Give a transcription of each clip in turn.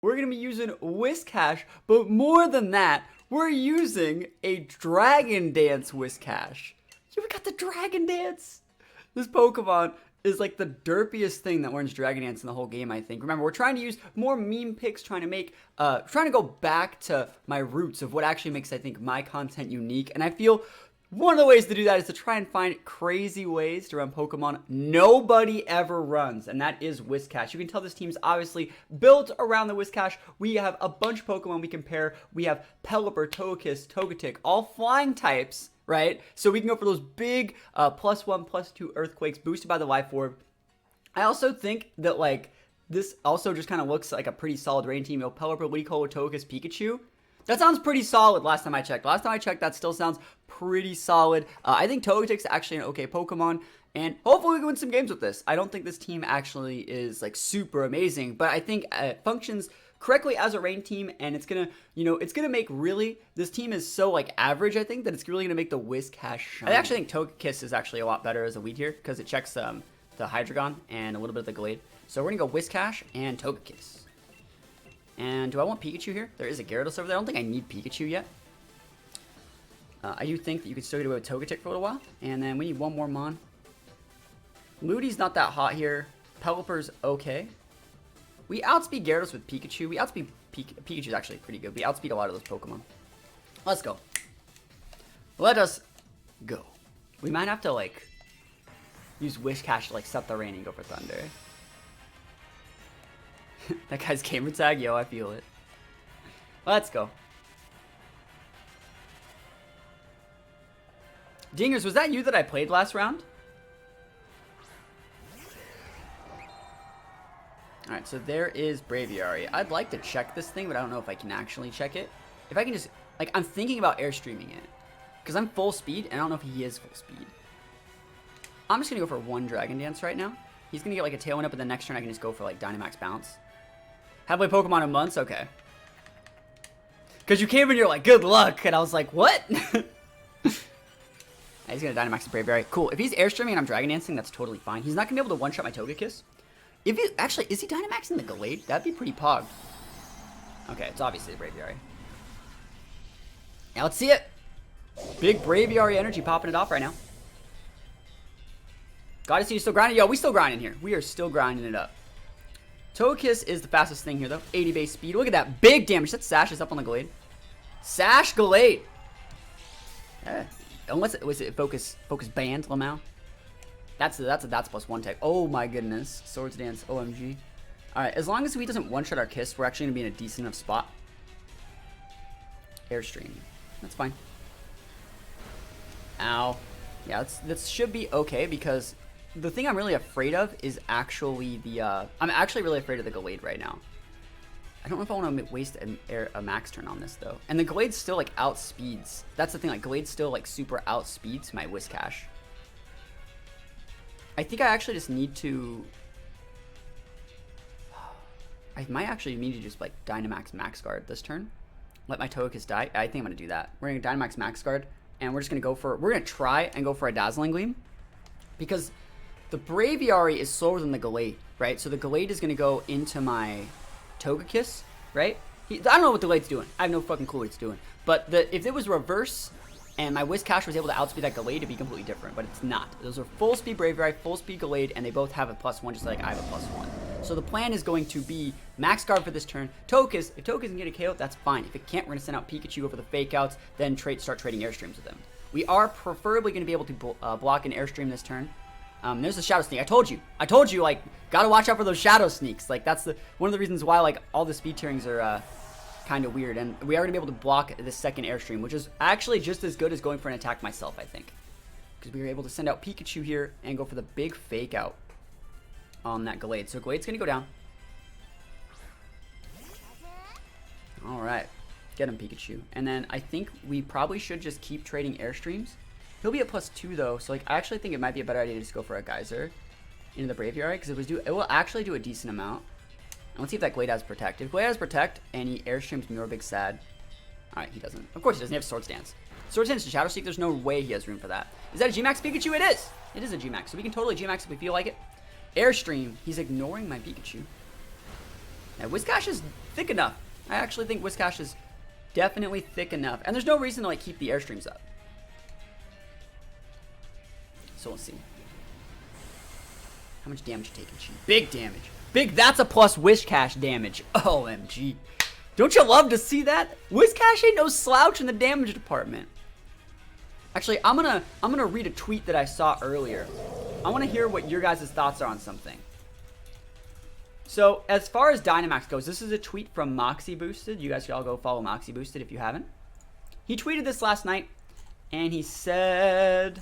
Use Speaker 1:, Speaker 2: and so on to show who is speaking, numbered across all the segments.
Speaker 1: we're going to be using Whiscash, but more than that, we're using a Dragon Dance Whiscash. Yeah, we got the Dragon Dance. This Pokemon is like the derpiest thing that learns Dragon Dance in the whole game, I think. Remember, we're trying to use more meme picks, trying to go back to my roots of what actually makes, I think, my content unique. And I feel one of the ways to do that is to try and find crazy ways to run Pokemon nobody ever runs, and that is Whiscash. You can tell this team's obviously built around the Whiscash. We have a bunch of Pokemon we compare. We have Pelipper, Togekiss, Togetic, all flying types, right? So we can go for those big +1, +2 Earthquakes boosted by the Life Orb. I also think that, like, this also just kind of looks like a pretty solid rain team. Pelipper, Leakola, Togekiss, Pikachu. That sounds pretty solid last time I checked. That still sounds pretty solid. I think Togetic's actually an okay Pokemon, and hopefully we can win some games with this. I don't think this team actually is, like, super amazing, but I think it functions correctly as a rain team, and it's gonna, it's gonna make really, this team is so, like, average, I think, that it's really gonna make the Whiscash shine. I actually think Togekiss is actually a lot better as a lead here, because it checks the Hydreigon and a little bit of the Glade. So we're gonna go Whiscash and Togekiss. And do I want Pikachu here? There is a Gyarados over there. I don't think I need Pikachu yet. I do think that you can still get away with Togetic for a little while. And then we need one more Mon. Moody's not that hot here. Pelipper's okay. We outspeed Gyarados with Pikachu. We outspeed Pikachu's actually pretty good. We outspeed a lot of those Pokemon. Let's go. Let us go. We might have to, like, use Whiscash to, like, set the rain and go for Thunder. That guy's gamer tag, yo, I feel it. Let's go. Dingers, was that you that I played last round? Alright, so there is Braviary. I'd like to check this thing, but I don't know if I can actually check it. If I can just, like, I'm thinking about airstreaming it. Because I'm full speed, and I don't know if he is full speed. I'm just going to go for one Dragon Dance right now. He's going to get, like, a Tailwind up, and the next turn I can just go for, like, Dynamax Bounce. Haven't played Pokemon in months? Okay. Because you came in, you're like, good luck. And I was like, what? He's going to Dynamax the Braviary. Cool. If he's Airstreaming and I'm Dragon Dancing, that's totally fine. He's not going to be able to one-shot my Togekiss. If he, actually, is he Dynamaxing the Gallade? That'd be pretty pog. Okay, it's obviously the Braviary. Now let's see it. Big Braviary energy popping it off right now. Gotta see you still grinding. Yo, we still grinding here. We are still grinding it up. Togekiss is the fastest thing here, though. 80 base speed. Look at that big damage. That Sash is up on the Glade. Sash Glade. Unless it was it focus band Lamau. That's +1 tech. Oh my goodness. Swords Dance. OMG. All right. As long as he doesn't one shot our Kiss, we're actually gonna be in a decent enough spot. Airstream. That's fine. Ow. Yeah, that should be okay because. The thing I'm really afraid of is actually the, I'm actually really afraid of the Gallade right now. I don't know if I want to waste a max turn on this, though. And the Gallade still, like, outspeeds. That's the thing, like, Gallade still, like, super outspeeds my Whiscash. I think I actually just need to... I might actually need to just, like, Dynamax Max Guard this turn. Let my Togekiss die. I think I'm going to do that. We're going to Dynamax Max Guard, and we're just going to go for... We're going to try and go for a Dazzling Gleam. Because... the Braviary is slower than the Gallade, right? So the Gallade is going to go into my Togekiss, right? I don't know what the Gallade's doing. I have no fucking clue what it's doing. But if it was reverse and my Whiscash was able to outspeed that Gallade, it'd be completely different. But it's not. Those are full speed Braviary, full speed Gallade, and they both have a +1 just like I have a +1. So the plan is going to be Max Guard for this turn. Togekiss, if Togekiss can get a KO, that's fine. If it can't, we're going to send out Pikachu over the Fake Outs, then start trading Airstreams with them. We are preferably going to be able to block an Airstream this turn. There's the Shadow Sneak. I told you, like, gotta watch out for those Shadow Sneaks. Like, that's one of the reasons why, like, all the speed tierings are kind of weird. And we are gonna be able to block the second Airstream, which is actually just as good as going for an attack myself, I think. Because we were able to send out Pikachu here and go for the big Fake Out on that Gallade. So Gallade's gonna go down. Alright. Get him, Pikachu. And then I think we probably should just keep trading Airstreams. He'll be at +2 though, so like I actually think it might be a better idea to just go for a Geyser into the Braviary because it will actually do a decent amount. And let's see if that Glade has Protect. If Glade has Protect and he Airstreams me or Big Sad, all right, he doesn't. Of course he doesn't. He has Swords Dance. Swords Dance to Shadow Seek. There's no way he has room for that. Is that a G-Max Pikachu? It is. It is a G-Max, so we can totally G-Max if we feel like it. Airstream. He's ignoring my Pikachu. Now Whiscash is thick enough. I actually think Whiscash is definitely thick enough. And there's no reason to like keep the airstreams up. So we'll see. How much damage you taking, Chi? Big damage. Big, that's a plus Whiscash damage. OMG. Don't you love to see that? Whiscash ain't no slouch in the damage department. Actually, I'm gonna read a tweet that I saw earlier. I want to hear what your guys' thoughts are on something. So, as far as Dynamax goes, this is a tweet from Moxie Boosted. You guys should all go follow Moxie Boosted if you haven't. He tweeted this last night, and he said...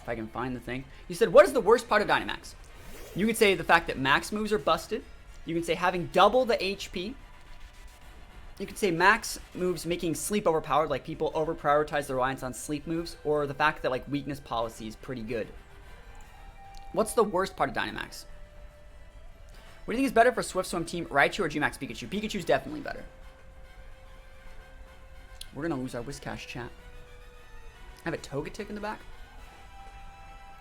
Speaker 1: If I can find the thing. He said, what is the worst part of Dynamax? You could say the fact that max moves are busted. You can say having double the HP. You could say max moves making sleep overpowered, like people over-prioritize their reliance on sleep moves, or the fact that like weakness policy is pretty good. What's the worst part of Dynamax? What do you think is better for Swift Swim Team, Raichu or Gmax Pikachu? Pikachu's definitely better. We're going to lose our Whiscash chat. I have a Togetic in the back.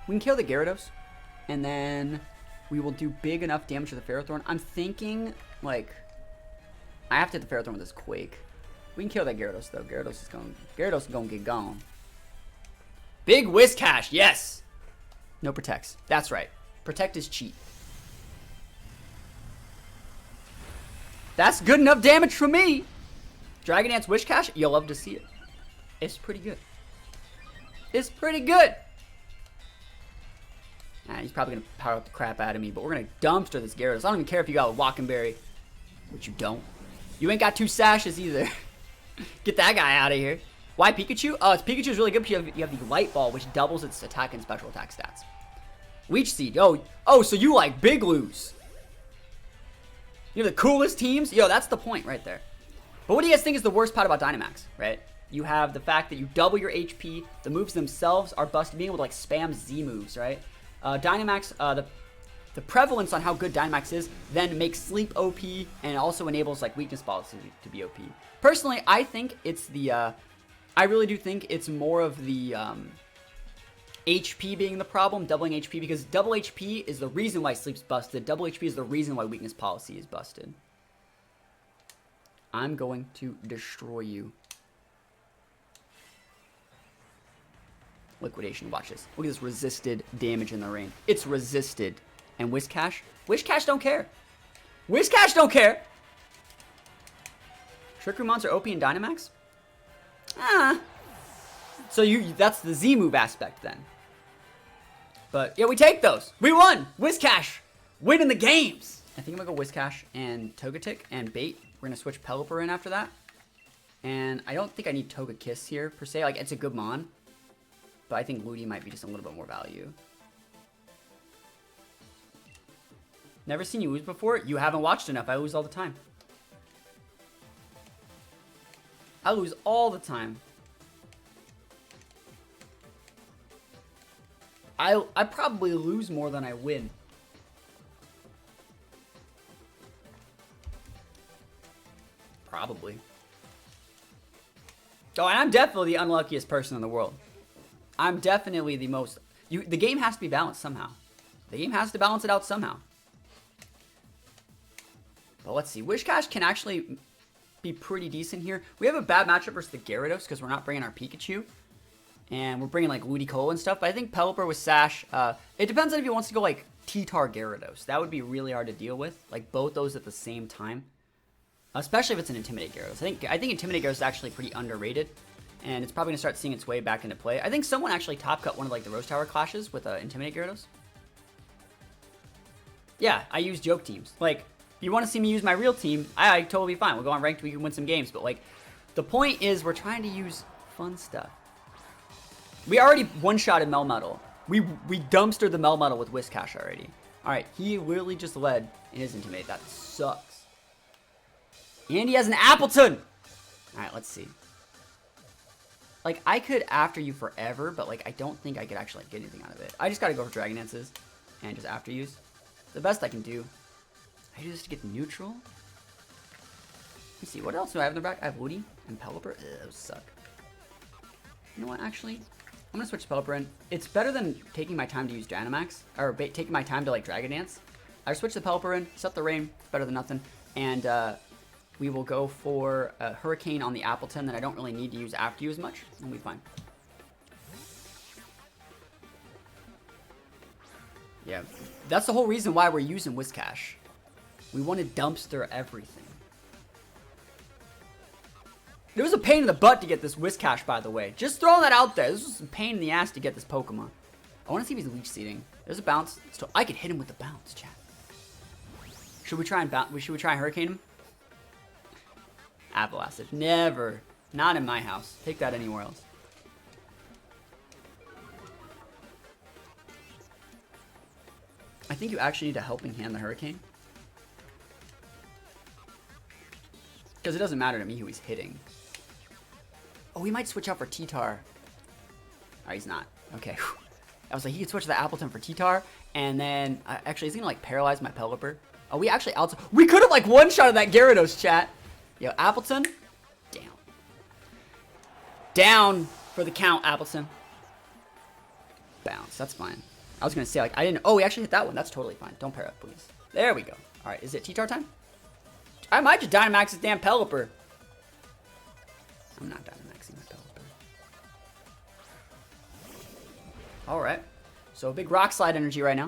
Speaker 1: We can kill the Gyarados, and then we will do big enough damage to the Ferrothorn. I'm thinking, like, I have to hit the Ferrothorn with this Quake. We can kill that Gyarados, though. Gyarados is going to get gone. Big Whiscash, yes! No Protects. That's right. Protect is cheap. That's good enough damage for me. Dragon Dance Whiscash, you'll love to see it. It's pretty good. It's pretty good. He's probably going to power up the crap out of me, but we're going to dumpster this Gyarados. I don't even care if you got a Walkenberry, which you don't. You ain't got 2 Sashes either. Get that guy out of here. Why Pikachu? Oh, Pikachu's really good because you have the Light Ball, which doubles its attack and special attack stats. Leech Seed. Oh, so you like Big Loos. You have the coolest teams? Yo, that's the point right there. But what do you guys think is the worst part about Dynamax, right? You have the fact that you double your HP, the moves themselves are busted, being able to like spam Z moves, right? Dynamax, the prevalence on how good Dynamax is then makes Sleep OP and also enables like weakness policy to be OP. Personally, I think it's the, I really do think it's more of the HP being the problem, doubling HP, because double HP is the reason why Sleep's busted. Double HP is the reason why weakness policy is busted. I'm going to destroy you. Liquidation, watch this. Look at this resisted damage in the rain. It's resisted. And Whiscash? Whiscash don't care. Whiscash don't care! Trick-Room Monster OP and Dynamax? So that's the Z move aspect then. But yeah, we take those. We won! Whiscash! Winning the games! I think I'm gonna go Whiscash and Togetic and Bait. We're gonna switch Pelipper in after that. And I don't think I need Togekiss here per se. Like, it's a good mon. But I think Ludi might be just a little bit more value. Never seen you lose before? You haven't watched enough. I lose all the time. I lose all the time. I probably lose more than I win. Probably. Oh, and I'm definitely the unluckiest person in the world. I'm definitely the most... the game has to be balanced somehow. The game has to balance it out somehow. But let's see. Whiscash can actually be pretty decent here. We have a bad matchup versus the Gyarados because we're not bringing our Pikachu. And we're bringing like Ludicolo and stuff. But I think Pelipper with Sash... it depends on if he wants to go like T-Tar Gyarados. That would be really hard to deal with. Like both those at the same time. Especially if it's an Intimidate Gyarados. I think Intimidate Gyarados is actually pretty underrated. And it's probably going to start seeing its way back into play. I think someone actually top cut one of like the Rose Tower clashes with Intimidate Gyarados. Yeah, I use joke teams. Like, if you want to see me use my real team, I totally fine. We'll go on ranked, we can win some games. But like, the point is we're trying to use fun stuff. We already one-shotted Melmetal. We dumpstered the Melmetal with Whiscash already. Alright, he literally just led in his Intimidate. That sucks. And he has an Appleton! Alright, let's see. Like, I could after you forever, but like, I don't think I could actually get anything out of it. I just gotta go for Dragon Dances and just after use. The best I can do. I do this to get neutral. Let's see, what else do I have in the back? I have Woody and Pelipper. Those suck. You know what, actually? I'm gonna switch to Pelipper in. It's better than taking my time to use Dynamax, or taking my time to like Dragon Dance. I switch to Pelipper in, set the rain, it's better than nothing. And we will go for a Hurricane on the Appleton that I don't really need to use after you as much. And we'll be fine. Yeah, that's the whole reason why we're using Whiscash. We want to dumpster everything. It was a pain in the butt to get this Whiscash, by the way. Just throwing that out there. This was a pain in the ass to get this Pokemon. I want to see if he's leech seeding. There's a bounce. So I could hit him with the bounce, chat. Should we try and bounce? Should we try and Hurricane him? Apple Acid. Never. Not in my house. Take that anywhere else. I think you actually need a helping hand the Hurricane. Because it doesn't matter to me who he's hitting. Oh, we might switch out for T-Tar. Oh, he's not. Okay. I was like, he could switch the Appleton for T-Tar. And then, actually, he's going to, like, paralyze my Pelipper. Oh, we actually we could have, like, one-shotted that Gyarados, chat. Yo, Appleton. Down. Down for the count, Appleton. Bounce. That's fine. I was going to say, like, I didn't... Oh, we actually hit that one. That's totally fine. Don't pair up, please. There we go. All right, is it T-Tar time? I might just Dynamax this damn Pelipper. I'm not Dynamaxing my Pelipper. Alright. So, big Rock Slide energy right now.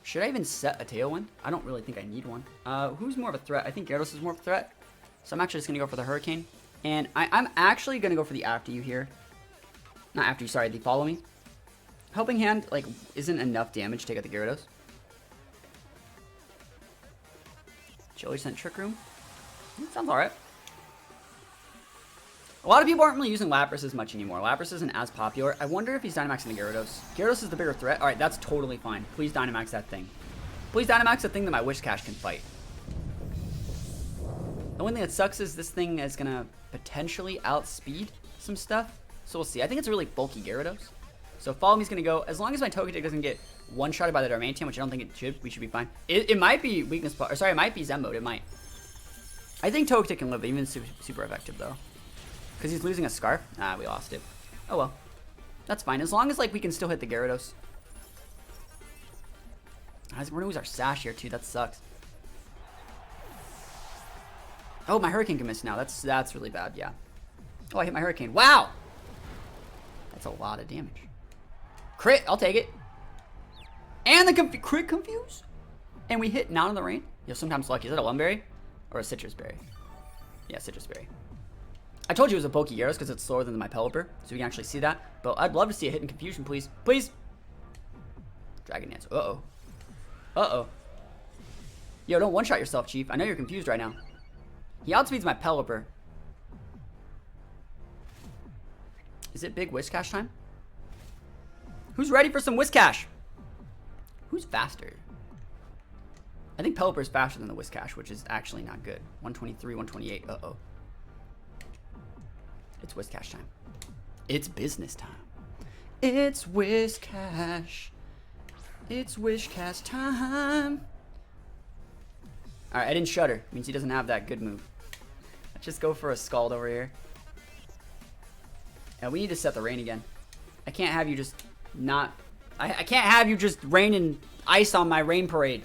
Speaker 1: Should I even set a Tailwind? I don't really think I need one. Who's more of a threat? I think Gyarados is more of a threat. So, I'm actually just going to go for the Hurricane. And I'm actually going to go for the After You here. Not After You, sorry, the Follow Me. Helping Hand, like, isn't enough damage to take out the Gyarados. Chili sent Trick Room. Sounds alright. A lot of people aren't really using Lapras as much anymore. Lapras isn't as popular. I wonder if he's Dynamaxing the Gyarados. Gyarados is the bigger threat. Alright, that's totally fine. Please Dynamax that thing. Please Dynamax the thing that my Whiscash can fight. The only thing that sucks is this thing is going to potentially outspeed some stuff. So we'll see. I think it's a really bulky Gyarados. So Follow Me's going to go. As long as my Togetic doesn't get one-shotted by the Darmanitan, which I don't think it should, we should be fine. It might be weakness, or sorry, it might be Zen mode. It might. I think Togetic can live, even super effective though. Because he's losing a Scarf. Ah, we lost it. Oh well. That's fine. As long as like we can still hit the Gyarados. We're going to lose our Sash here too. That sucks. Oh, my Hurricane can miss now. That's really bad, yeah. Oh, I hit my Hurricane. Wow! That's a lot of damage. Crit, I'll take it. And the crit Confuse? And we hit Not in the Rain? Yo, sometimes lucky. Is that a Lumberry? Or a Citrus Berry? Yeah, Citrus Berry. I told you it was a bulky Gyarados because it's slower than my Pelipper. So we can actually see that. But I'd love to see a hit in Confusion, please. Please! Dragon Dance. Uh-oh. Uh-oh. Yo, don't one-shot yourself, Chief. I know you're confused right now. He outspeeds my Pelipper. Is it big Whiscash time? Who's ready for some Whiscash? Who's faster? I think Pelipper is faster than the Whiscash, which is actually not good. 123, 128. Uh-oh. It's Whiscash time. It's business time. It's Whiscash. It's Whiscash time. Alright, I didn't shudder. Means he doesn't have that good move. Let's just go for a Scald over here. And we need to set the rain again. I can't have you just not... I can't have you just raining ice on my rain parade.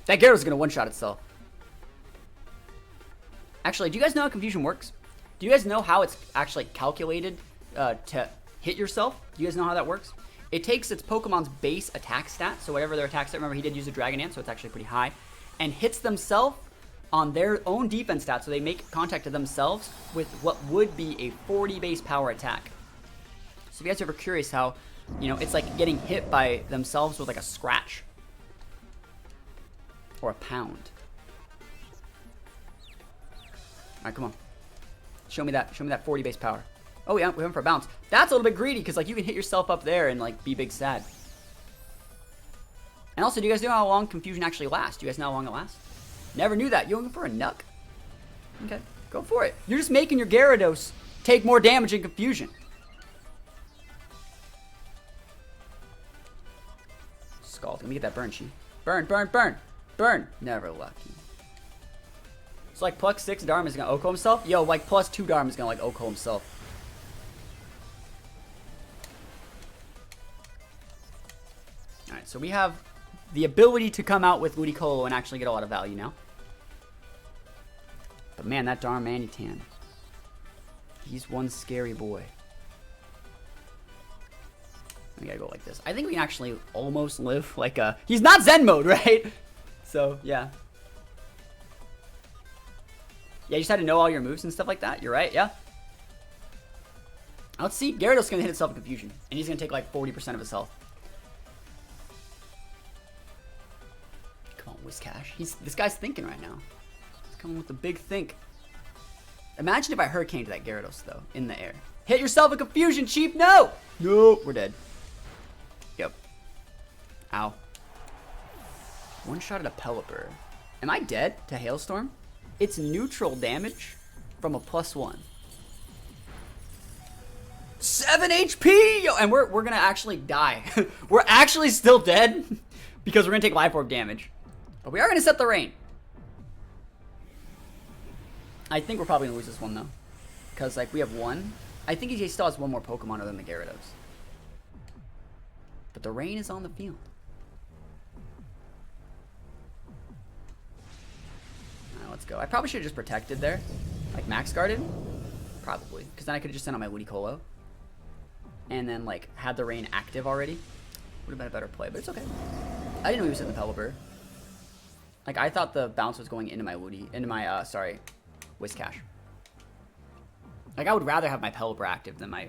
Speaker 1: That Gyarados is going to one-shot itself. Actually, do you guys know how Confusion works? Do you guys know how it's actually calculated to hit yourself? Do you guys know how that works? It takes its Pokemon's base attack stat, so whatever their attack stat, remember he did use a Dragon Dance, so it's actually pretty high, and hits themselves on their own defense stat, so they make contact to themselves with what would be a 40 base power attack. So if you guys are ever curious how, you know, it's like getting hit by themselves with like a scratch. Or a pound. Alright, come on. Show me that 40 base power. Oh yeah, we went for a bounce. That's a little bit greedy, because like you can hit yourself up there and like be big sad. And also, do you guys know how long Confusion actually lasts? Do you guys know how long it lasts? Never knew that. You're looking for a Nuck? Okay, go for it. You're just making your Gyarados take more damage in Confusion. Scald. Let me get that burn, Chi. Burn, burn, burn. Burn. Never lucky. So like plus 6 Dharma is gonna Oko himself? Yo, like plus 2 Dharma is gonna like Oko himself. Alright, so so we have the ability to come out with Ludicolo and actually get a lot of value now. But man, that darn Manitan. He's one scary boy. We gotta go like this. I think we can actually almost live like a... He's not Zen mode, right? So, yeah. Yeah, you just had to know all your moves and stuff like that. You're right, yeah. Let's see. Gyarados gonna hit itself in confusion. And he's gonna take like 40% of his health. Come on, Whiscash. This guy's thinking right now. He's coming with a big think. Imagine if I Hurricane to that Gyarados, though, in the air. Hit yourself in confusion, Chief! No! Nope, we're dead. Yep. Ow. One shot at a Pelipper. Am I dead to Hailstorm? It's neutral damage from a +1. 7 HP! Yo, and we're gonna actually die. We're actually still dead because we're gonna take Life Orb damage. But we are gonna set the rain. I think we're probably gonna lose this one though. Because like we have one. I think he still has one more Pokemon other than the Gyarados. But the rain is on the field. Alright, let's go. I probably should have just protected there. Like max guarded. Probably. Because then I could have just sent out my Ludicolo. And then like had the rain active already. Would have been a better play, but it's okay. I didn't know he was hitting the Pelipper. Like I thought the bounce was going into my Whiscash. Like I would rather have my Pelipper active than my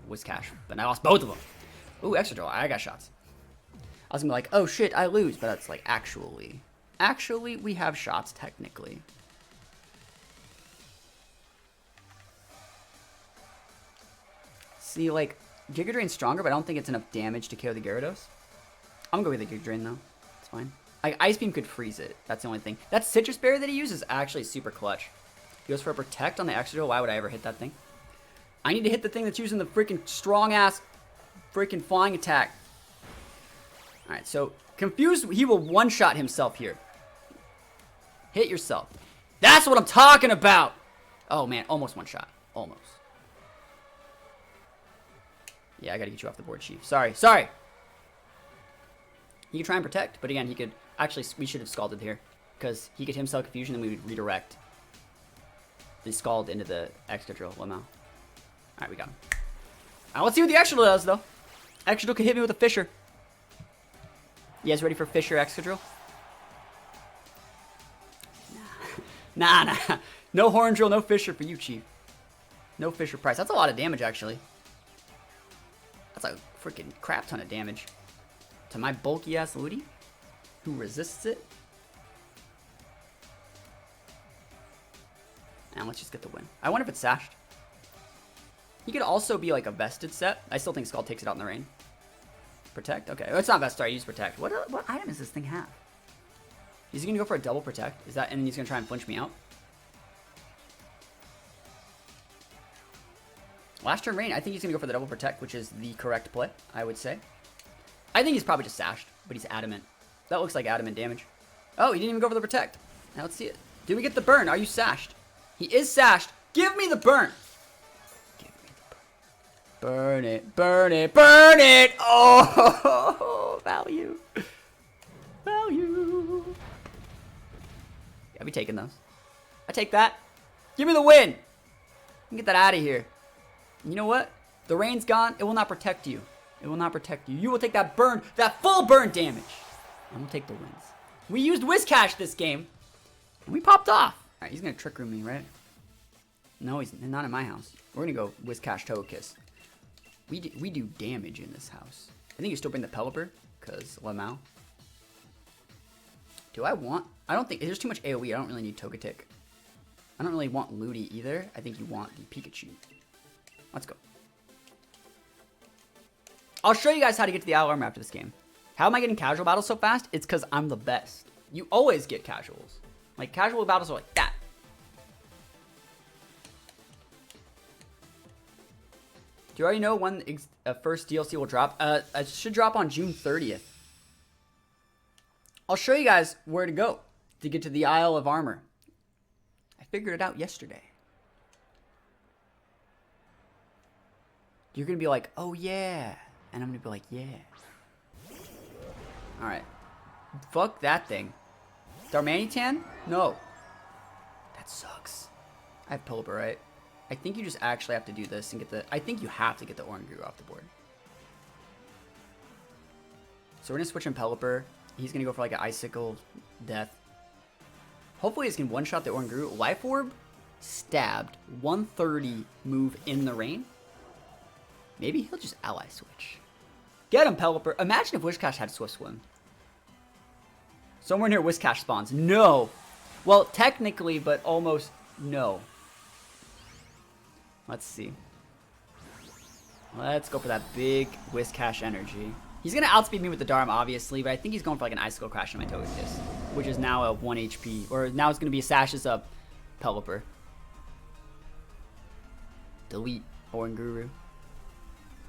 Speaker 1: Whiscash, but I lost both of them. Ooh, Excadrill, I got shots. I was gonna be like, oh shit, I lose, but that's like actually we have shots technically. See, like, Giga Drain's stronger, but I don't think it's enough damage to KO the Gyarados. I'm gonna go with the Giga Drain, though. It's fine. Ice Beam could freeze it. That's the only thing. That Citrus Berry that he uses is actually super clutch. He goes for a Protect on the Excadrill. Why would I ever hit that thing? I need to hit the thing that's using the freaking strong-ass freaking flying attack. Alright, so, Confused, he will one-shot himself here. Hit yourself. That's what I'm talking about! Oh, man, almost one-shot. Almost. Yeah, I gotta get you off the board, Chief. Sorry. He could try and protect, but again, he could... Actually, we should have Scalded here. Because he could himself Confusion, and we would redirect the Scald into the Excadrill Lamau. Alright, we got him. Alright, let's see what the Excadrill does, though. Excadrill can hit me with a Fissure. You guys ready for Fissure Excadrill? Nah. No Horn Drill, no Fissure for you, Chief. No Fissure Price. That's a lot of damage, actually. That's a freaking crap ton of damage to my bulky ass Ludi, who resists it. And let's just get the win. I wonder if it's sashed. He could also be like a vested set. I still think Scald takes it out in the rain. Protect? Okay. It's not vested. Sorry, use Protect. What item does this thing have? Is he going to go for a double Protect? Is that, and he's going to try and flinch me out? Last turn rain, I think he's going to go for the double Protect, which is the correct play, I would say. I think he's probably just sashed, but he's adamant. That looks like adamant damage. Oh, he didn't even go for the Protect. Now let's see it. Did we get the burn? Are you sashed? He is sashed. Give me the burn. Give me the burn. Burn it, burn it, burn it. Oh, value. Value. I'll be taking those. I take that. Give me the win. Get that out of here. You know what? The rain's gone. It will not protect you. It will not protect you. You will take that burn, that full burn damage. And we'll take the wins. We used Whiscash this game. And we popped off. All right, he's going to Trick Room me, right? No, he's not in my house. We're going to go Whiscash Togekiss. We do damage in this house. I think you still bring the Pelipper, because Lamau. Do I want... I don't think... There's too much AoE. I don't really need Togetic. I don't really want Ludi either. I think you want the Pikachu. Let's go. I'll show you guys how to get to the Isle Armor after this game. How am I getting casual battles so fast? It's because I'm the best. You always get casuals. Like, casual battles are like that. Do you already know when first DLC will drop? It should drop on June 30th. I'll show you guys where to go to get to the Isle of Armor. I figured it out yesterday. You're going to be like, oh yeah. And I'm going to be like, yeah. Alright. Fuck that thing. Darmanitan? No. That sucks. I have Pelipper, right? I think you just actually have to do this and get the... I think you have to get the Oranguru off the board. So we're going to switch in Pelipper. He's going to go for like an Icicle Death. Hopefully he's going to one-shot the Oranguru. Life Orb, stabbed, 130 move in the rain. Maybe he'll just ally switch. Get him, Pelipper. Imagine if Whiscash had Swift Swim. Somewhere near Whiscash spawns. No. Well, technically, but almost no. Let's see. Let's go for that big Whiscash energy. He's going to outspeed me with the Dharma, obviously, but I think he's going for like an Icicle Crash on my Togekiss, which is now a 1 HP. Or now it's going to be a Sashes up Pelipper. Delete Oranguru.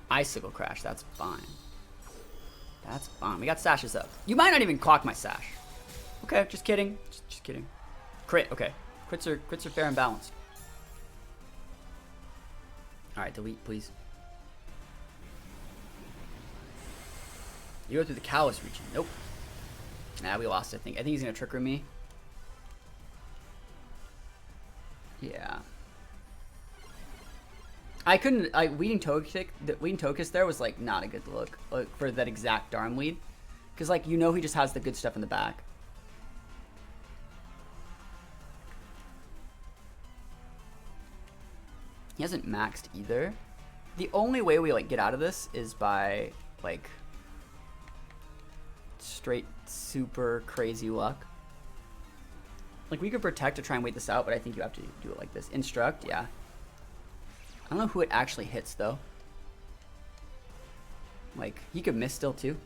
Speaker 1: Icicle Crash, that's fine. That's fine. We got Sashes up. You might not even clock my Sash. Okay, just kidding. Just kidding. Crit, okay. Crits are fair and balanced. Alright, delete, please. You go through the Kalos region. Nope. Nah, we lost, I think. I think he's going to Trick Room me. Yeah. I couldn't, like, Weeding Togekiss there was, like, not a good look for that exact Darm lead. Because, like, you know he just has the good stuff in the back. He hasn't maxed either. The only way we, like, get out of this is by, like, straight super crazy luck. Like, we could Protect to try and wait this out, but I think you have to do it like this. Instruct, yeah. I don't know who it actually hits, though. Like, he could miss still, too.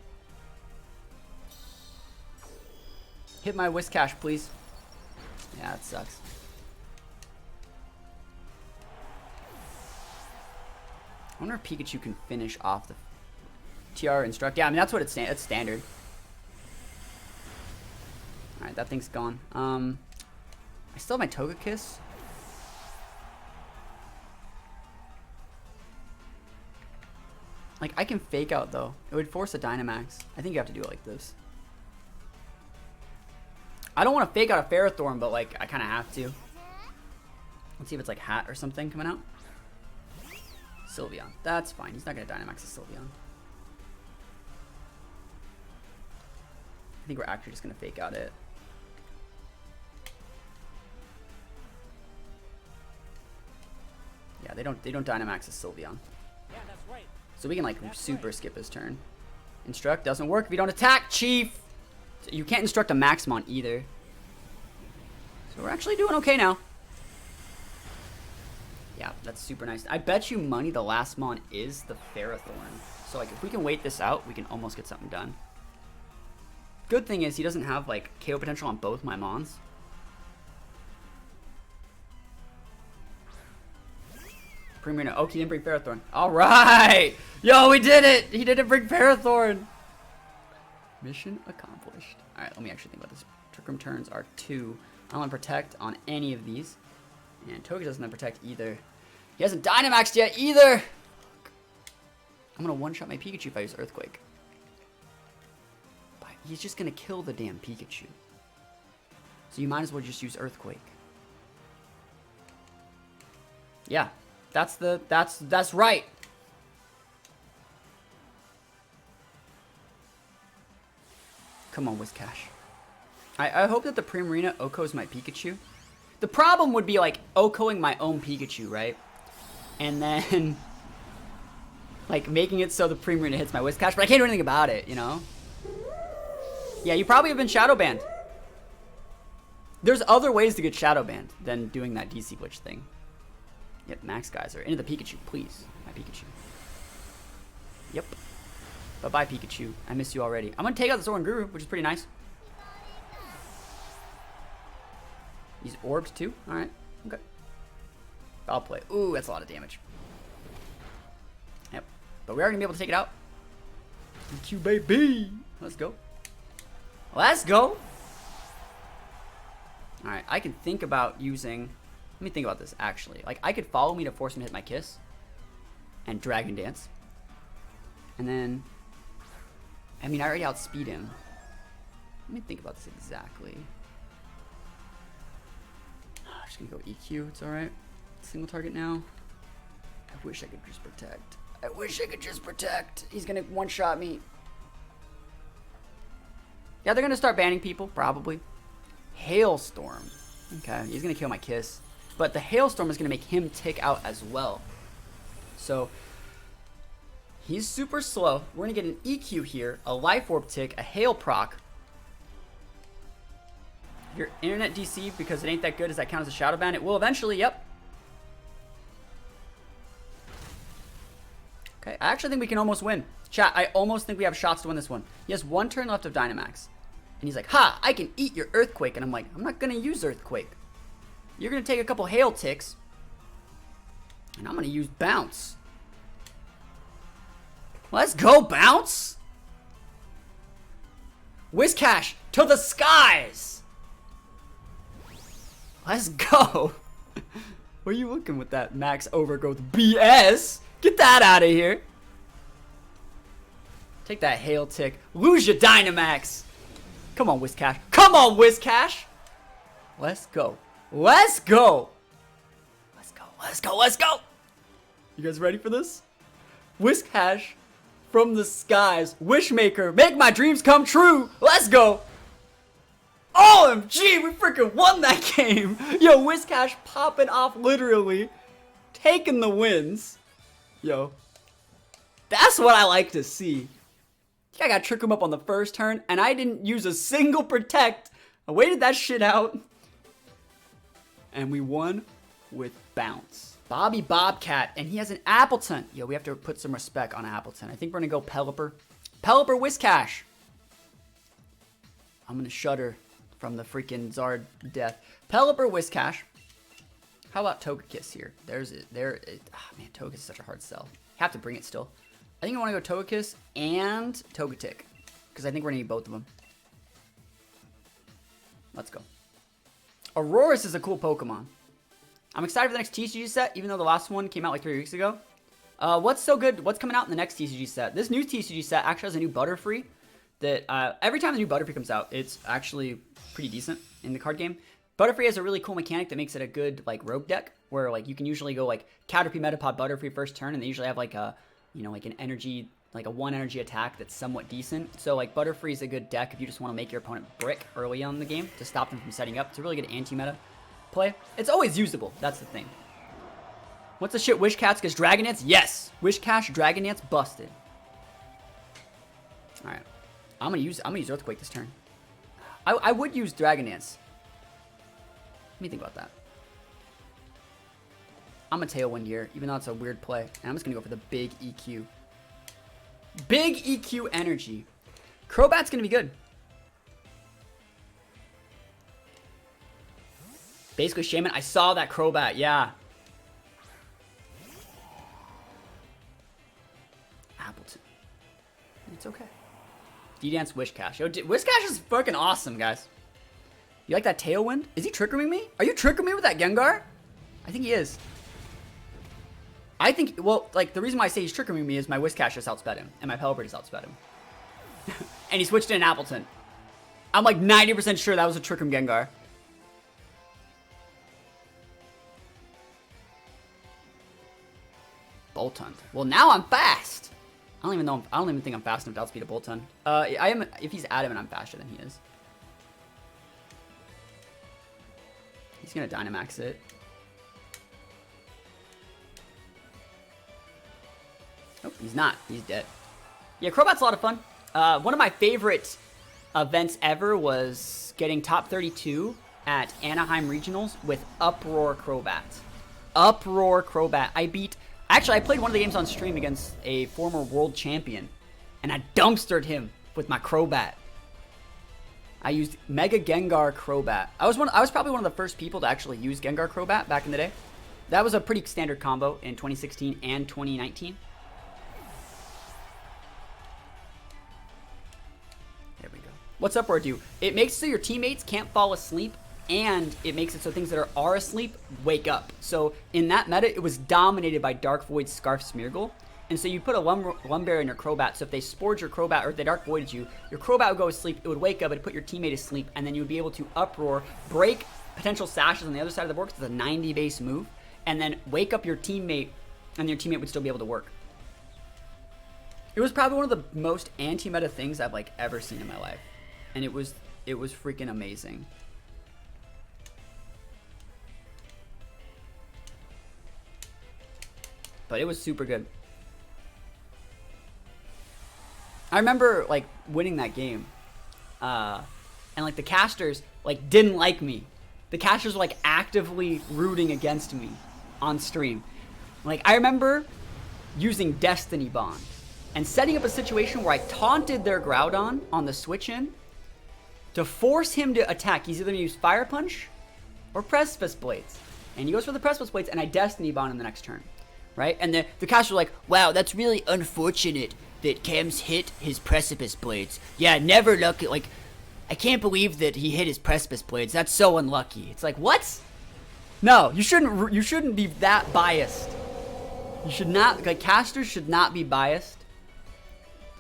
Speaker 1: Hit my Whiscash, please. Yeah, that sucks. I wonder if Pikachu can finish off the TR Instruct. Yeah, I mean, that's what it's standard. Alright, that thing's gone. I still have my Togekiss. Like, I can Fake Out, though. It would force a Dynamax. I think you have to do it like this. I don't want to Fake Out a Ferrothorn, but, like, I kind of have to. Let's see if it's, like, Hat or something coming out. Sylveon. That's fine. He's not going to Dynamax a Sylveon. I think we're actually just going to Fake Out it. Yeah, they don't Dynamax a Sylveon.
Speaker 2: Yeah, that's right.
Speaker 1: So we can like super skip his turn. Instruct doesn't work if you don't attack, Chief. So you can't instruct a Maxmon either. So we're actually doing okay now. Yeah, that's super nice. I bet you money the last Mon is the Ferrothorn. So like if we can wait this out, we can almost get something done. Good thing is he doesn't have like KO potential on both my Mons. Primarina. Oh, he didn't bring Ferrothorn. All right. Yo, we did it. He didn't bring Ferrothorn. Mission accomplished. All right, let me actually think about this. Trick Room turns are 2. I don't want to Protect on any of these. And Togekiss doesn't have Protect either. He hasn't Dynamaxed yet either. I'm going to one-shot my Pikachu if I use Earthquake. But he's just going to kill the damn Pikachu. So you might as well just use Earthquake. Yeah. That's right. Come on, Whiscash. I hope that the Primarina Okos my Pikachu. The problem would be like Okoing my own Pikachu, right? And then like making it so the Primarina hits my Whiscash, but I can't do anything about it, you know? Yeah, you probably have been Shadow Banned. There's other ways to get Shadow Banned than doing that DC glitch thing. Yep, Max Geyser. Into the Pikachu, please. My Pikachu. Yep. Bye-bye, Pikachu. I miss you already. I'm going to take out this Oranguru, which is pretty nice. He's orbed, too? Alright. Okay. I'll play. Ooh, that's a lot of damage. Yep. But we are going to be able to take it out. Thank you, baby. Let's go. Let's go. Alright, I can think about using... Let me think about this, actually. Like, I could follow me to force him to hit my Kiss. And Dragon Dance. And then... I mean, I already outspeed him. Let me think about this exactly. I'm just gonna go EQ. It's all right. Single target now. I wish I could just protect. I wish I could just protect. He's gonna one-shot me. Yeah, they're gonna start banning people, probably. Hailstorm. Okay, he's gonna kill my Kiss. But the Hailstorm is gonna make him tick out as well. So, he's super slow. We're gonna get an EQ here, a Life Orb tick, a Hail proc. Your internet DC because it ain't that good. Does that count as a shadow ban? It will eventually, yep. Okay, I actually think we can almost win. Chat, I almost think we have shots to win this one. He has 1 turn left of Dynamax. And he's like, ha, I can eat your Earthquake. And I'm like, I'm not going to use Earthquake. You're going to take a couple Hail ticks. And I'm going to use Bounce. Let's go, Bounce. Whiscash to the skies. Let's go. Where are you looking with that max overgrowth BS? Get that out of here. Take that Hail tick. Lose your Dynamax. Come on, Whiscash. Come on, Whiscash. Let's go. Let's go. Let's go. Let's go. Let's go. You guys ready for this? Whiscash from the skies. Wishmaker. Make my dreams come true. Let's go. OMG, we freaking won that game. Yo, Whiscash popping off literally. Taking the wins. Yo. That's what I like to see. I got to trick him up on the first turn, and I didn't use a single protect. I waited that shit out. And we won with Bounce. Bobby Bobcat, and he has an Appleton. Yo, we have to put some respect on Appleton. I think we're going to go Pelipper. Pelipper Whiscash. I'm going to shudder from the freaking Zard death. Pelipper Whiscash. How about Togekiss here? There's it. Man, Togekiss is such a hard sell. Have to bring it still. I think I want to go Togekiss and Togetic. Because I think we're going to need both of them. Let's go. Aurorus is a cool Pokemon. I'm excited for the next TCG set, even though the last one came out like 3 weeks ago. What's so good? What's coming out in the next TCG set? This new TCG set actually has a new Butterfree. That every time the new Butterfree comes out, it's actually pretty decent in the card game. Butterfree has a really cool mechanic that makes it a good like rogue deck, where like you can usually go like Caterpie, Metapod, Butterfree first turn, and they usually have like a like an energy, like a 1 energy attack that's somewhat decent. So like Butterfree is a good deck if you just want to make your opponent brick early on in the game to stop them from setting up. It's a really good anti-meta play. It's always usable. That's the thing. What's the shit? Wishcats gets Dragon Dance? Yes. Wishcash Dragon Dance busted. All right. I'm gonna use Earthquake this turn. I would use Dragon Dance. Let me think about that. I'm a Tailwind here, even though it's a weird play. And I'm just gonna go for the big EQ. Big EQ energy. Crobat's gonna be good. Basically, Shaman. I saw that Crobat, yeah. Appleton. It's okay. D-Dance Wishcash. Yo, Wishcash is fucking awesome, guys. You like that Tailwind? Is he triggering me? Are you triggering me with that Gengar? I think he is. I think, well, like, the reason why I say he's triggering me is my Whiscash just outsped him, and my Pelipper just outsped him. And he switched to an Appleton. I'm like 90% sure that was a Trick Room Gengar. Boltund. Well, now I'm fast. I don't even think I'm fast enough to outspeed a Boltund. I am, if he's adamant, I'm faster than he is. He's gonna Dynamax it. Nope, he's not. He's dead. Yeah, Crobat's a lot of fun. One of my favorite events ever was getting top 32 at Anaheim Regionals with Uproar Crobat. Uproar Crobat. Actually, I played one of the games on stream against a former world champion, and I dumpstered him with my Crobat. I used Mega Gengar Crobat. I was probably one of the first people to actually use Gengar Crobat back in the day. That was a pretty standard combo in 2016 and 2019. There we go. What's Uproar do? It makes it so your teammates can't fall asleep, and it makes it so things that are asleep wake up. So in that meta, it was dominated by Dark Void Scarf Smeargle, And so you put a Lumberry in your Crobat, so if they spored your Crobat or if they Dark Voided you, your Crobat would go to sleep, it would wake up, it'd put your teammate to sleep, and then you would be able to Uproar, break potential sashes on the other side of the board because it's a 90 base move, and then wake up your teammate, and your teammate would still be able to work. It was probably one of the most anti-meta things I've like ever seen in my life. And it was freaking amazing. But it was super good. I remember like winning that game. And like the casters like didn't like me. The casters were like actively rooting against me on stream. Like I remember using Destiny Bond and setting up a situation where I taunted their Groudon on the switch in to force him to attack. He's either going to use Fire Punch or Precipice Blades. And he goes for the Precipice Blades, and I Destiny Bond in the next turn. Right? And the casters were like, wow, that's really unfortunate that Cam's hit his Precipice Blades. Yeah, never lucky. Like, I can't believe that he hit his Precipice Blades. That's so unlucky. It's like, what? No, you shouldn't be that biased. You should not, like, casters should not be biased.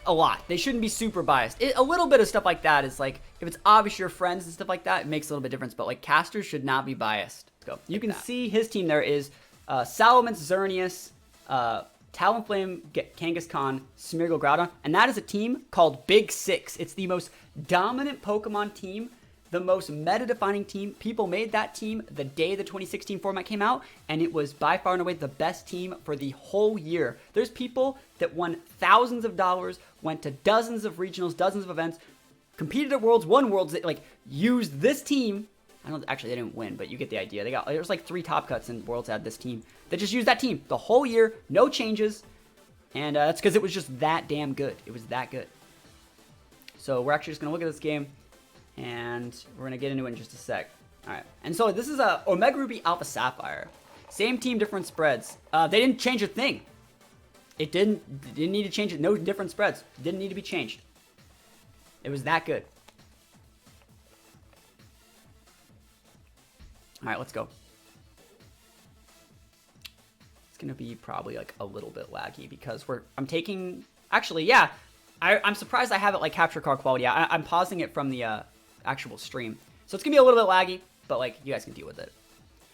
Speaker 1: A lot. They shouldn't be super biased. A little bit of stuff like that is like, if it's obvious you're friends and stuff like that, it makes a little bit difference. But like casters should not be biased. Let's go. You can see his team there is Salamence, Xerneas, Talonflame, Kangaskhan, Smeargle, Groudon. And that is a team called Big Six. It's the most dominant Pokemon team, the most meta-defining team. People made that team the day the 2016 format came out, and it was by far and away the best team for the whole year. There's people that won thousands of dollars, went to dozens of regionals, dozens of events, competed at Worlds, won Worlds, that like used this team. I don't actually they didn't win, but you get the idea. There was like 3 top cuts in Worlds had this team that just used that team the whole year, no changes, and that's because it was just that damn good. It was that good. So we're actually just gonna look at this game, and we're gonna get into it in just a sec. All right, and so this is a Omega Ruby Alpha Sapphire, same team, different spreads. They didn't change a thing. It didn't need to change it. No different spreads. Didn't need to be changed. It was that good. All right, let's go. It's gonna be probably like a little bit laggy because I'm taking. Actually, yeah. I'm surprised I have it like capture card quality. I'm pausing it from the actual stream, so it's gonna be a little bit laggy, but like you guys can deal with it.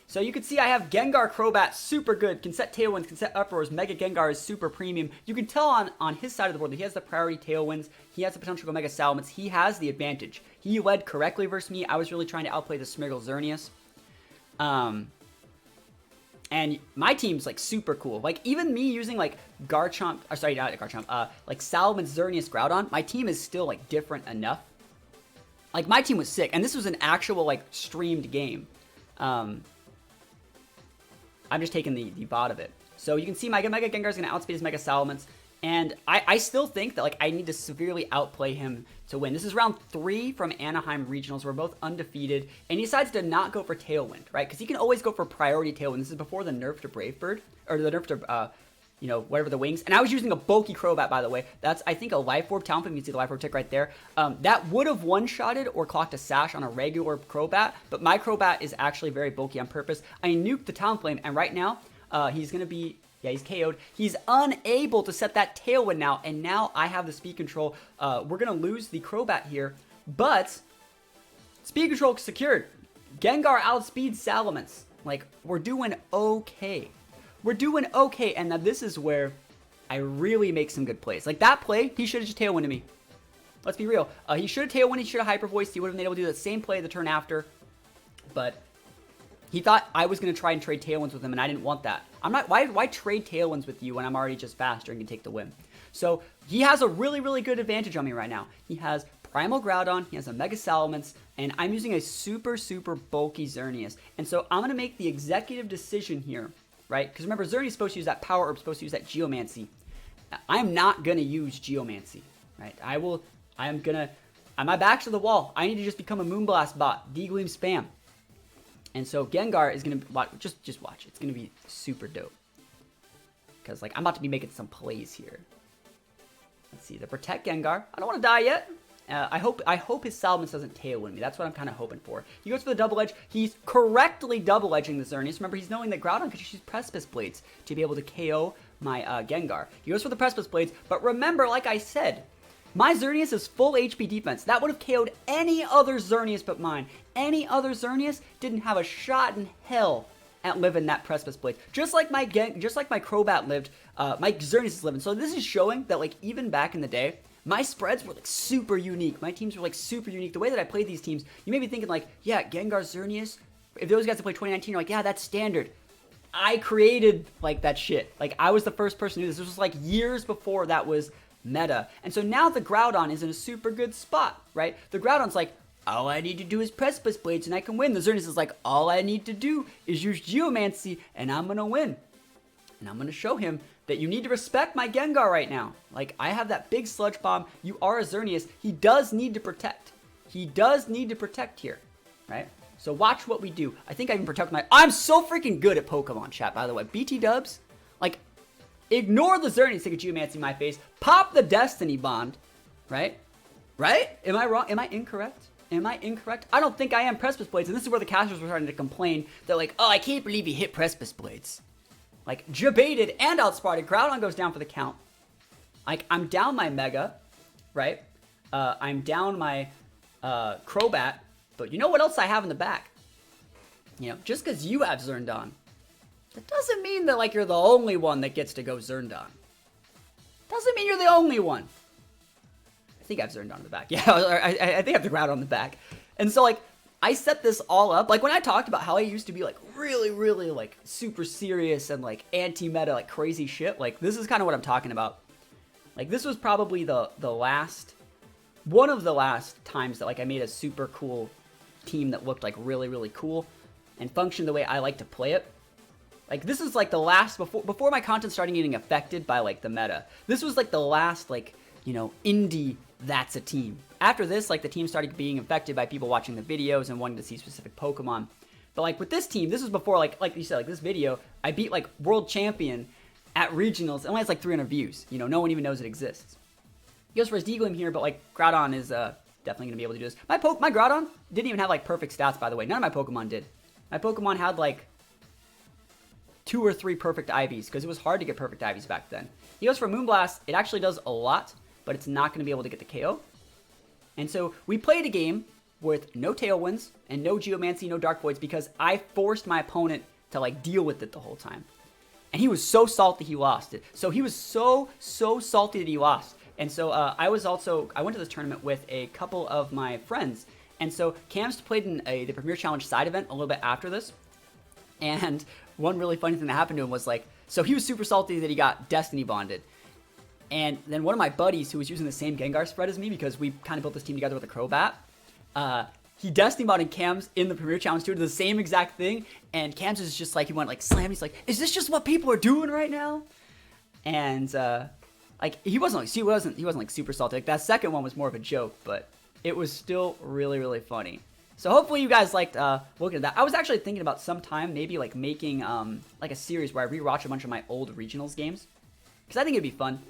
Speaker 1: So you can see I have Gengar Crobat, super good, can set Tailwinds, can set Uproars, Mega Gengar is super premium. You can tell on his side of the board that he has the priority Tailwinds, he has the potential to go Mega Salamence, he has the advantage. He led correctly versus me, I was really trying to outplay the Smeargle Xerneas. And my team's like super cool. Like even me using like Garchomp, or sorry, not Garchomp, like Salamence, Xerneas, Groudon, my team is still like different enough. Like my team was sick, and this was an actual like streamed game. I'm just taking the bot of it. So you can see my Mega Gengar is going to outspeed his Mega Salamence. And I still think that like I need to severely outplay him to win. This is round 3 from Anaheim Regionals. We're both undefeated. And he decides to not go for Tailwind, right? Because he can always go for priority Tailwind. This is before the nerf to Brave Bird. Or the nerf to, you know, whatever the wings. And I was using a bulky Crobat, by the way. That's, I think, a Life Orb Talonflame. You can see the Life Orb tick right there. That would have one-shotted or clocked a Sash on a regular Crobat. But my Crobat is actually very bulky on purpose. I nuked the Talonflame. And right now, he's going to be... Yeah, he's KO'd. He's unable to set that Tailwind now, and now I have the speed control. We're going to lose the Crobat here, but speed control secured. Gengar outspeeds Salamence. Like, we're doing okay. We're doing okay, and now this is where I really make some good plays. Like, that play, he should have just Tailwinded me. Let's be real. He should have Tailwinded, he should have Hyper Voiced. He would have been able to do the same play the turn after, but... he thought I was going to try and trade Tailwinds with him, and I didn't want that. I'm not. Why trade Tailwinds with you when I'm already just faster and can take the win? So he has a really, really good advantage on me right now. He has Primal Groudon, he has a Mega Salamence, and I'm using a super, super bulky Xerneas. And so I'm going to make the executive decision here, right? Because remember, Xerneas is supposed to use that Power Herb, supposed to use that Geomancy. I'm not going to use Geomancy, right? I'm my back's to the wall. I need to just become a Moonblast bot, D-Gleam spam. And so Gengar is going to, just watch. It's going to be super dope. Because, like, I'm about to be making some plays here. Let's see. The Protect Gengar. I don't want to die yet. I hope his Salamence doesn't Tailwind me. That's what I'm kind of hoping for. He goes for the Double Edge. He's correctly Double Edging the Xerneas. Remember, he's knowing that Groudon could just use Precipice Blades to be able to KO my Gengar. He goes for the Precipice Blades, but remember, like I said, my Xerneas is full HP defense. That would have KO'd any other Xerneas but mine. Any other Xerneas didn't have a shot in hell at living that Precipice Blade. Just like my Crobat lived, my Xerneas is living. So this is showing that, like, even back in the day, my spreads were, like, super unique. My teams were, like, super unique. The way that I played these teams, you may be thinking, like, yeah, Gengar, Xerneas, if those guys that played 2019, you're like, yeah, that's standard. I created, like, that shit. Like, I was the first person to do this. This was, like, years before that was meta. And so now the Groudon is in a super good spot, right? The Groudon's like, all I need to do is Precipice Blades and I can win. The Xerneas is like, all I need to do is use Geomancy and I'm gonna win. And I'm gonna show him that you need to respect my Gengar right now. Like, I have that big Sludge Bomb. You are a Xerneas. He does need to protect. He does need to protect here, right? So watch what we do. I think I can protect my... I'm so freaking good at Pokemon, chat, by the way. BT dubs, like, ignore the Xerneas, take a Geomancy in my face, pop the Destiny Bond, right? Right? Am I wrong? Am I incorrect? Am I incorrect? I don't think I am. Precipice Blades, and this is where the casters were starting to complain. They're like, oh, I can't believe he hit Precipice Blades. Like, jebaited and outsmarted. Groudon goes down for the count. Like, I'm down my Mega, right? I'm down my Crobat, but you know what else I have in the back? You know, just because you have Zerndon, that doesn't mean that, like, you're the only one that gets to go Zerndon. Doesn't mean you're the only one. I think I have Zerndon on the back. Yeah, I think I have the Groudon on the back. And so, like, I set this all up. Like, when I talked about how I used to be, like, really, really, like, super serious and, like, anti-meta, like, crazy shit, like, this is kind of what I'm talking about. Like, this was probably the last, one of the last times that, like, I made a super cool team that looked, like, really, really cool and functioned the way I like to play it. Like, this is, like, the last, before my content started getting affected by, like, the meta. This was, like, the last, like, you know, indie that's a team. After this, like, the team started being affected by people watching the videos and wanting to see specific Pokemon. But, like, with this team, this was before, like you said, like, this video, I beat, like, world champion at regionals. It only has, like, 300 views. You know, no one even knows it exists. He goes for his D-Gleam here, but, like, Groudon is definitely going to be able to do this. My Groudon didn't even have, like, perfect stats, by the way. None of my Pokemon did. My Pokemon had, like, 2 or 3 perfect IVs, because it was hard to get perfect IVs back then. He goes for Moonblast. It actually does a lot, but it's not going to be able to get the KO. And so we played a game with no Tailwinds and no Geomancy, no Dark Voids, because I forced my opponent to, like, deal with it the whole time. And he was so salty he lost it. So he was so salty that he lost. And so I went to this tournament with a couple of my friends. And so Cam's played in the Premier Challenge side event a little bit after this. And one really funny thing that happened to him was, like, so he was super salty that he got Destiny Bonded. And then one of my buddies who was using the same Gengar spread as me, because we kind of built this team together with a Crobat, he Destiny Bonded Cam's in the Premier Challenge too, the same exact thing. And Cam's is just like, he went like slam. He's like, is this just what people are doing right now? And like, he wasn't like super salty. Like, that second one was more of a joke, but it was still really, really funny. So hopefully you guys liked looking at that. I was actually thinking about sometime maybe like making like a series where I rewatch a bunch of my old regionals games, because I think it'd be fun.